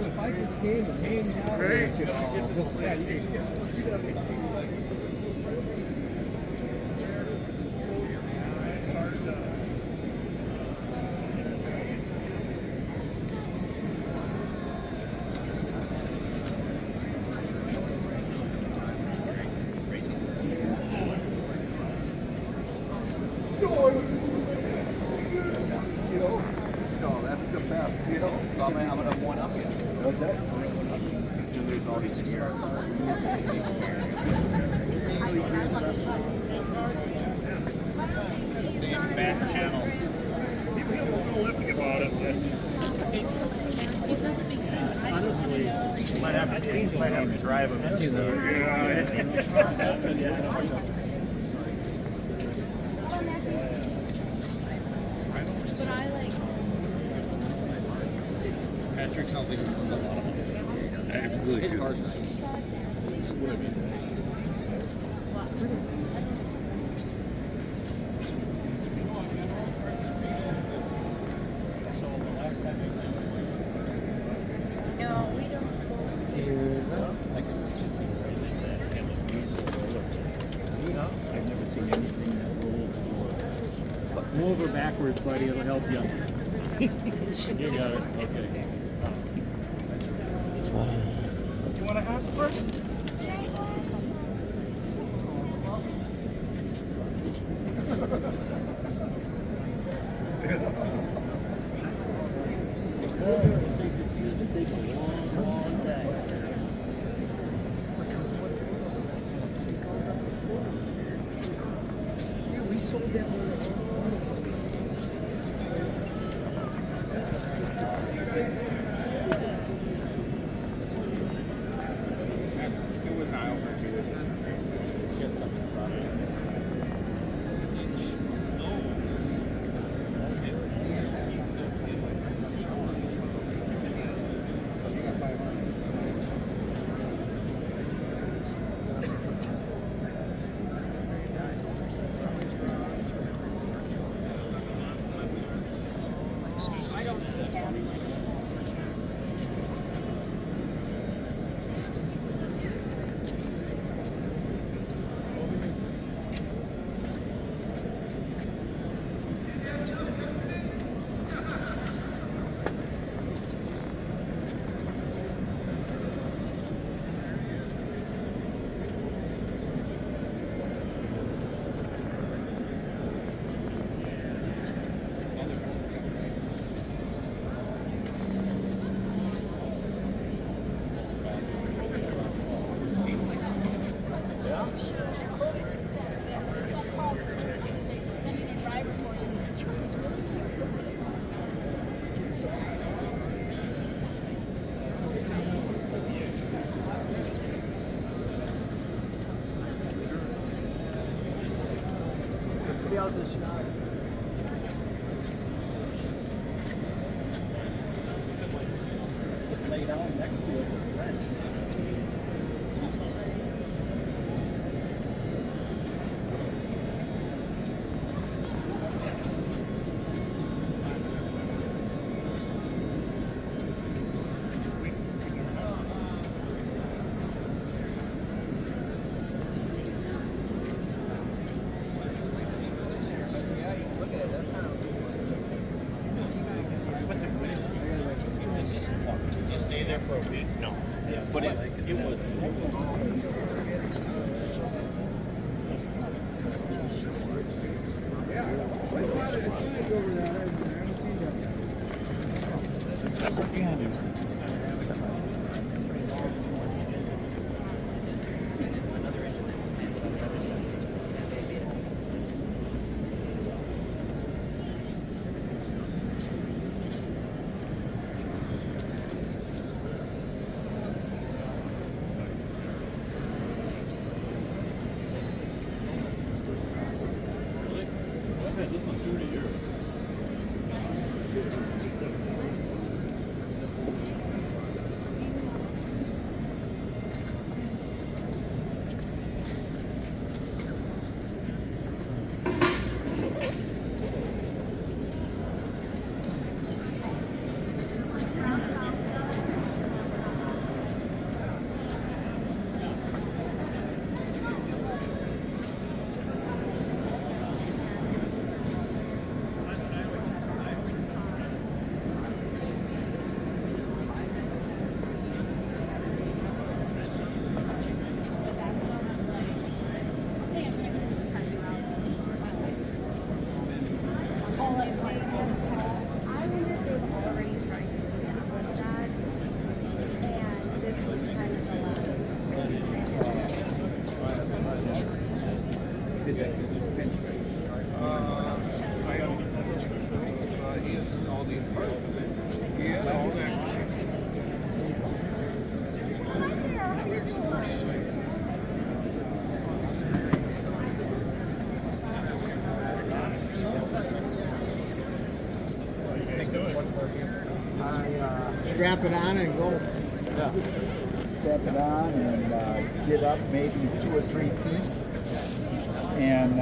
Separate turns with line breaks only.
If I just came and hanged out,
Right.
No, that's the best, So I'm gonna one up you. What's that? I'm gonna one up you. And there's all these here.
Same back channel. People have a little lifting about us. Honestly, might have to drive him.
But I like.
Patrick sounds like he spends a lot of money. His car's nice.
No, we don't go
I've never seen anything that rolls. Go over backwards, buddy. It'll help you. You got it. Okay. You want a house first?
we sold that one.
It was not over to this. She had stuff in front of it.
I don't see that.
Lay down next to it with a wrench.
Just stay there for a week? No. But it was. This one's 30 years.
strap it on and go.
Yeah.
Strap it on and get up maybe 2 or 3 feet and